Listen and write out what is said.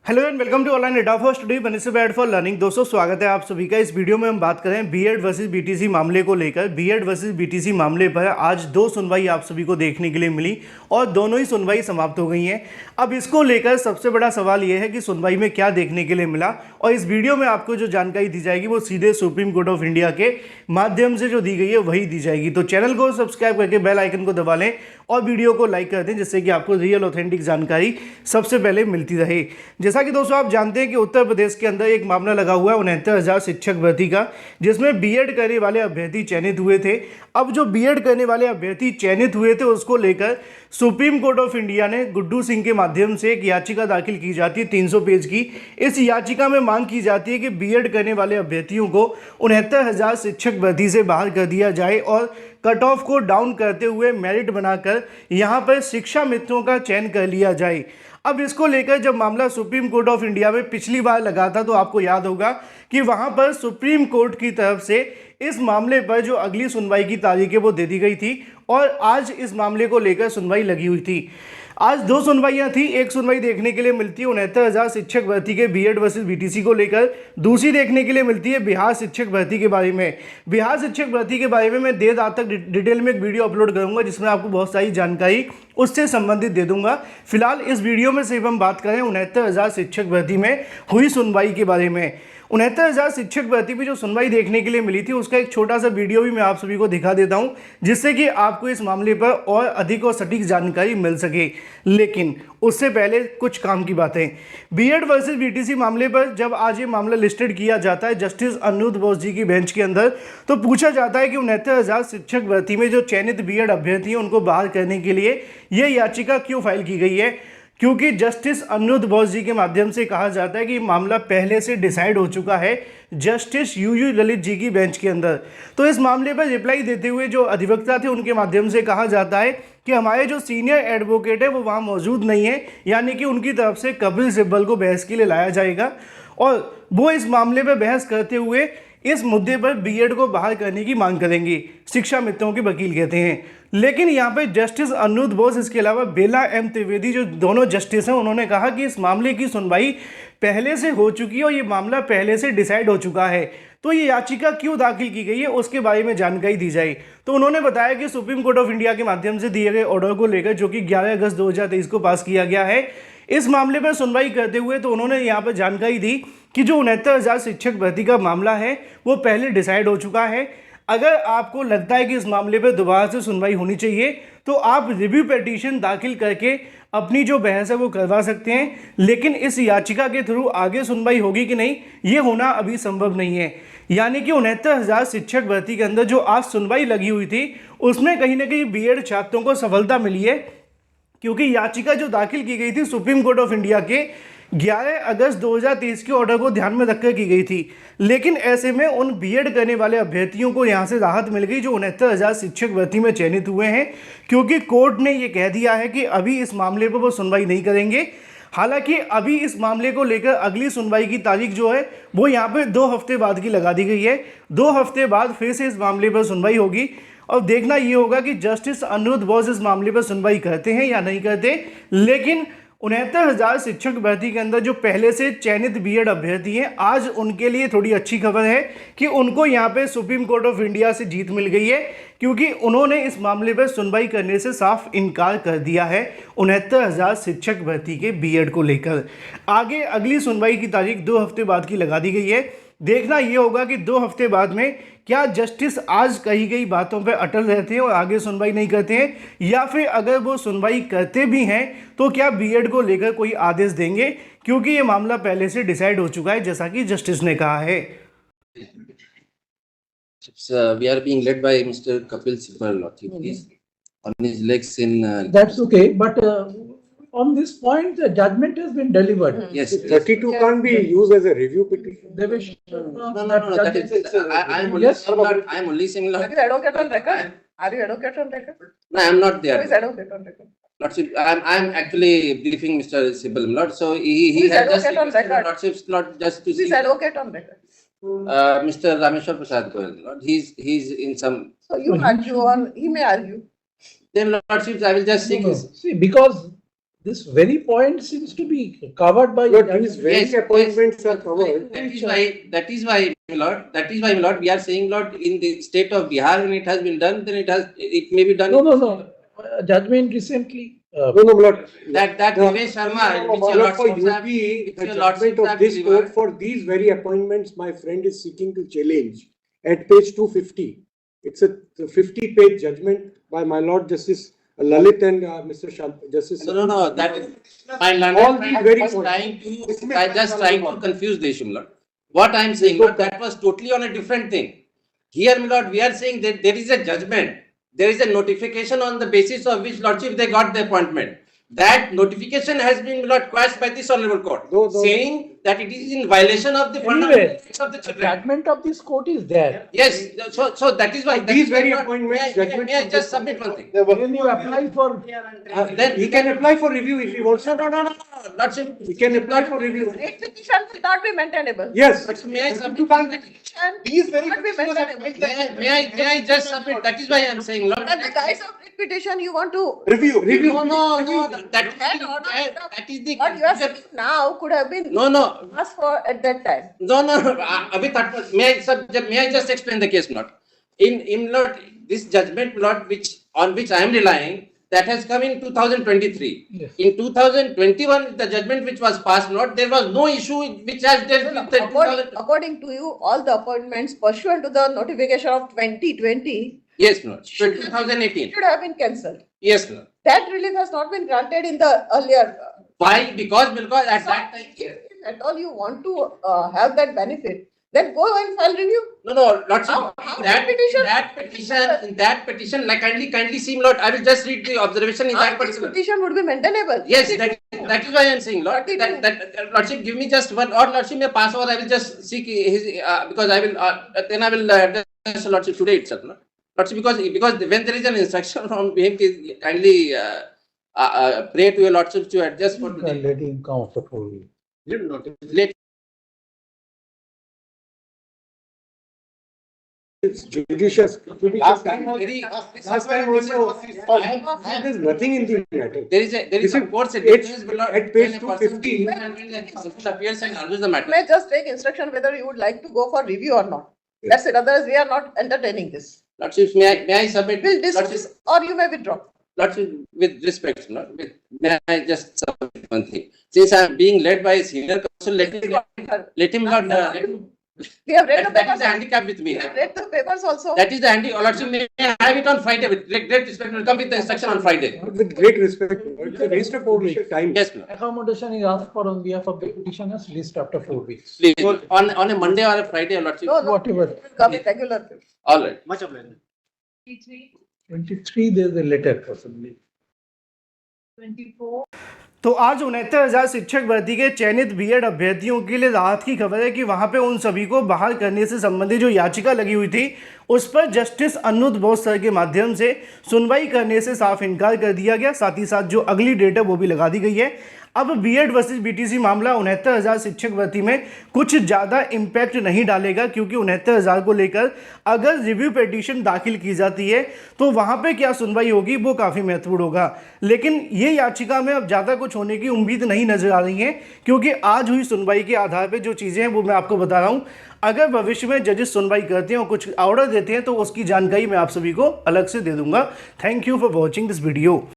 Hello and welcome to online data for study बने से bad for learning. दोस्तों स्वागत है आप सभी का। इस वीडियो में हम बात करें बीएड वर्सेस बीटीसी मामले को लेकर। बीएड वर्सेस बीटीसी मामले पर आज दो सुनवाई आप सभी को देखने के लिए मिली और दोनों ही सुनवाई समाप्त हो गई हैं। अब इसको लेकर सबसे बड़ा सवाल यह है कि सुनवाई में क्या देखने के लिए मिला, और इस वीडियो में आपको जो जानकारी दी जाएगी वो सीधे सुप्रीम कोर्ट ऑफ इंडिया के माध्यम से जो दी गई है वही दी जाएगी। तो चैनल को सब्सक्राइब करके बेल आइकन को दबा लें और वीडियो को लाइक कर दें, जिससे कि आपको रियल ऑथेंटिक जानकारी सबसे पहले मिलती रहे। जैसा कि दोस्तों आप जानते हैं कि उत्तर प्रदेश के अंदर एक मामला लगा हुआ है 69,000 शिक्षक भर्ती का, जिसमें बीएड करने वाले अभ्यर्थी चयनित हुए थे। अब जो बीएड करने वाले अभ्यर्थी चयनित हुए थे उसको लेकर सुप्रीम कोर्ट ऑफ इंडिया ने गुड्डू सिंह के माध्यम से एक याचिका दाखिल की जाती है 300 पेज की। इस याचिका में मांग की जाती है कि बीएड करने वाले अभ्यर्थियों को 69,000 शिक्षक भर्ती से बाहर कर दिया जाए और कट ऑफ को डाउन करते हुए मेरिट बनाकर यहां पर शिक्षा मित्रों का चयन कर लिया जाए। अब इसको लेकर जब मामला सुप्रीम कोर्ट ऑफ इंडिया में पिछली बार लगा था तो आपको याद होगा कि वहां पर सुप्रीम कोर्ट की तरफ से इस मामले पर जो अगली सुनवाई की तारीख है वो दे दी गई थी और आज इस मामले को लेकर सुनवाई लगी हुई थी। आज दो सुनवाइयां थी। एक सुनवाई देखने के लिए मिलती है 69,000 शिक्षक भर्ती के बीएड वर्सेस बीटीसी को लेकर, दूसरी देखने के लिए मिलती है बिहार शिक्षक भर्ती के बारे में। बिहार शिक्षक भर्ती के बारे में मैं देर रात तक डिटेल में एक वीडियो अपलोड करूंगा जिसमें आपको बहुत सारी जानकारी उससे संबंधित दे दूंगा। फिलहाल इस वीडियो में सिर्फ हम बात करें 69,000 शिक्षक भर्ती में हुई सुनवाई के बारे में। 69,000 शिक्षक भर्ती में जो सुनवाई देखने के लिए मिली थी उसका एक छोटा सा वीडियो भी मैं आप सभी को दिखा देता हूं, जिससे कि आपको इस मामले पर और अधिक और सटीक जानकारी मिल सके। लेकिन उससे पहले कुछ काम की बातें। बीएड वर्सेस बीटीसी मामले पर जब आज ये मामला लिस्टेड किया जाता है जस्टिस अनिरुद्ध बोस जी की बेंच के अंदर, तो पूछा जाता है कि 69,000 शिक्षक भर्ती में जो चयनित बीएड अभ्यर्थी हैं उनको बाहर करने के लिए ये याचिका क्यों फाइल की गई है। क्योंकि जस्टिस अनिरुद्ध बोस जी के माध्यम से कहा जाता है कि मामला पहले से डिसाइड हो चुका है जस्टिस यूयू ललित जी की बेंच के अंदर। तो इस मामले पर रिप्लाई देते हुए जो अधिवक्ता थे उनके माध्यम से कहा जाता है कि हमारे जो सीनियर एडवोकेट है वो वहाँ मौजूद नहीं है, यानी कि उनकी तरफ से कपिल सिब्बल को बहस के लिए लाया जाएगा और वो इस मामले पर बहस करते हुए इस मुद्दे पर बीएड को बहाल करने की मांग करेंगे, शिक्षा मित्रों के वकील कहते हैं। लेकिन यहाँ पे जस्टिस अनिरुद्ध बोस, इसके अलावा बेला एम त्रिवेदी, जो दोनों जस्टिस हैं, उन्होंने कहा कि इस मामले की सुनवाई पहले से हो चुकी है और ये मामला पहले से डिसाइड हो चुका है, तो ये याचिका क्यों दाखिल की गई है उसके बारे में जानकारी दी जाए। तो उन्होंने बताया कि सुप्रीम कोर्ट ऑफ इंडिया के माध्यम से दिए गए ऑर्डर को लेकर, जो कि 11 अगस्त 2023 को पास किया गया है, इस मामले पर सुनवाई करते हुए तो उन्होंने यहाँ पर जानकारी दी कि जो 69,000 शिक्षक भर्ती का मामला है वो पहले डिसाइड हो चुका है। अगर आपको लगता है कि इस मामले पर दोबारा से सुनवाई होनी चाहिए तो आप रिव्यू पिटीशन दाखिल करके अपनी जो बहस है वो करवा सकते हैं, लेकिन इस याचिका के थ्रू आगे सुनवाई होगी कि नहीं ये होना अभी संभव नहीं है। यानी कि 69,000 शिक्षक भर्ती के अंदर जो आज सुनवाई लगी हुई थी उसमें कहीं ना कहीं बीएड छात्रों को सफलता मिली है, क्योंकि याचिका जो दाखिल की गई थी सुप्रीम कोर्ट ऑफ इंडिया के 11 अगस्त 2023 के ऑर्डर को ध्यान में रखकर की गई थी। लेकिन ऐसे में उन बीएड करने वाले अभ्यर्थियों को यहां से राहत मिल गई जो 69,000 शिक्षक भर्ती में चयनित हुए हैं, क्योंकि कोर्ट ने यह कह दिया है कि अभी इस मामले पर वो सुनवाई नहीं करेंगे। हालांकि अभी इस मामले को लेकर अगली सुनवाई की तारीख जो है वो यहाँ पे 2 हफ्ते बाद की लगा दी गई है। 2 हफ्ते बाद फिर से इस मामले पर सुनवाई होगी और देखना ये होगा कि जस्टिस अनिरुद्ध बोस इस मामले पर सुनवाई करते हैं या नहीं करते। लेकिन 69,000 शिक्षक भर्ती के अंदर जो पहले से चयनित बीएड अभ्यर्थी हैं, आज उनके लिए थोड़ी अच्छी खबर है कि उनको यहाँ पे सुप्रीम कोर्ट ऑफ इंडिया से जीत मिल गई है, क्योंकि उन्होंने इस मामले पर सुनवाई करने से साफ इनकार कर दिया है 69,000 शिक्षक भर्ती के बीएड को लेकर। आगे अगली सुनवाई की तारीख 2 हफ्ते बाद की लगा दी गई है। देखना ये होगा कि 2 हफ्ते बाद में क्या जस्टिस आज कही गई बातों पर अटल रहते हैं और आगे सुनवाई नहीं करते हैं, या फिर अगर वो सुनवाई करते भी हैं तो क्या बीएड को लेकर कोई आदेश देंगे, क्योंकि ये मामला पहले से डिसाइड हो चुका है जैसा कि जस्टिस ने कहा है। We are being led by Mr. Kapil Sibal. He's on his legs in. That's okay, but on this point, the judgment has been delivered. Yes, 32 can't be used as a review petition. Devesh, No. That is, I'm only Yes. I'm only saying. Are you advocate on record? Are you advocate on record? No, I'm not Who is there. advocate on record? Lordship, I'm actually briefing Mr. Sibal, Lord. So Who he is had just advocate on record? Lordship's Lord just to Who is see. advocate on record? Mr. Rameshwar Prasad Goyal, Lord. He's in some. So you argue on, he may argue. Then Lordships, I will just seek his. see, because this very point seems to be covered by. But these very Yes, appointments are yes. covered. That is why, my lord, we are saying, Lord, in the state of Bihar, when it has been done, then it may be done. No. Judgment recently. No, my lord. That No, Nivesh Sharma, no, which my your lord, for lordships have- UP, which the your judgment lordships of have this delivered. court for these very appointments, my friend is seeking to challenge at page 250. It's a 50-page judgment by my lord Justice Lalit and Mr. Justice. No, that is, my All learned these friend very is points. just trying to confuse the issue, my lord. What I am saying, Lord, that was totally on a different thing. Here, my lord, we are saying that there is a judgment. There is a notification on the basis of which lordship they got the appointment. That notification has been, my lord, quashed by this honorable court, No. saying that it is in violation of the fundamental Anyway, rights of the the children. judgment of this court is there. Yes, so that is why. So these very May I- appointments, may I just submit one thing? When you apply for. Then He can apply for review if he wants. No, lordship. He can apply for review. State petition will not be maintainable. Yes. But may I submit? Petition These very will not be maintainable. May I just submit? That is why I am saying, Lord. And the guise of writ petition, you want to. Review. No, that is the. What you are saying now could have been No. asked for at that time. No. Abhi that was, may I just explain the case, Lord? In Lord, this judgment, Lord, on which I am relying, that has come in 2023. Yes. In 2021, the judgment which was passed, Lord, there was no issue which has dealt with the 2000. According to you, all the appointments pursuant to the notification of 2020 Yes, Lord. 2018. should have been cancelled. Yes, Lord. That relief has not been granted in the earlier. Why? Because at that time. If at all you want to have that benefit, then go and file review. No, Lordship. How that That petition, like kindly see, Lord. I will just read the observation in that This particular. petition would be maintainable. Yes, that is why I am saying, Lord. That Lordship, give me just one, or Lordship may pass over. I will just seek his because I will then I will address Lordship today itself, no? Lordship, because when there is an instruction from him, kindly pray to your Lordship to adjust for today. Let him come after 4 weeks. Let It's judicious. last time also. There's nothing in the matter. There is This a is course at page 250. appears and argues the matter. May just take instruction whether you would like to go for review or not. That's it. Otherwise, we are not entertaining this. Lordship, may I submit? Will Lordship, dismiss or you may withdraw. Lordship, with respect, may I just submit one thing? Since I am being led by a senior counsel, let him not. We have read the That is papers. the handicap with me. We have read the papers also. That is the handicap. Lordship, may I have it on Friday with great respect. Will come with the instruction on Friday. With great respect, it's a waste of judicial time. Yes, Lord. Accommodation is asked for on behalf of the petitioners, list after 4 weeks. Please, on a Monday or a Friday, Lordship. No, Whatever. it will come in regular. All right. 23, there is a letter possibly. 24. तो आज 69,000 शिक्षक भर्ती के चयनित BEd अभ्यर्थियों के लिए राहत की खबर है कि वहां पे उन सभी को बहाल करने से संबंधित जो याचिका लगी हुई थी उस पर जस्टिस अनुज बोस सर के माध्यम से सुनवाई करने से साफ इनकार कर दिया गया। साथ ही साथ जो अगली डेट है वो भी लगा दी गई है। अब बीएड वर्सेस बीटीसी मामला 69,000 शिक्षक भर्ती में कुछ ज़्यादा इम्पैक्ट नहीं डालेगा, क्योंकि 69,000 को लेकर अगर रिव्यू पिटीशन दाखिल की जाती है तो वहाँ पे क्या सुनवाई होगी वो काफ़ी महत्वपूर्ण होगा। लेकिन ये याचिका में अब ज़्यादा कुछ होने की उम्मीद नहीं नज़र आ रही है, क्योंकि आज हुई सुनवाई के आधार पर जो चीज़ें हैं वो मैं आपको बता रहा हूँ। अगर भविष्य में जजेस सुनवाई करते हैं और कुछ ऑर्डर देते हैं तो उसकी जानकारी मैं आप सभी को अलग से दे दूंगा। Thank you for watching this video.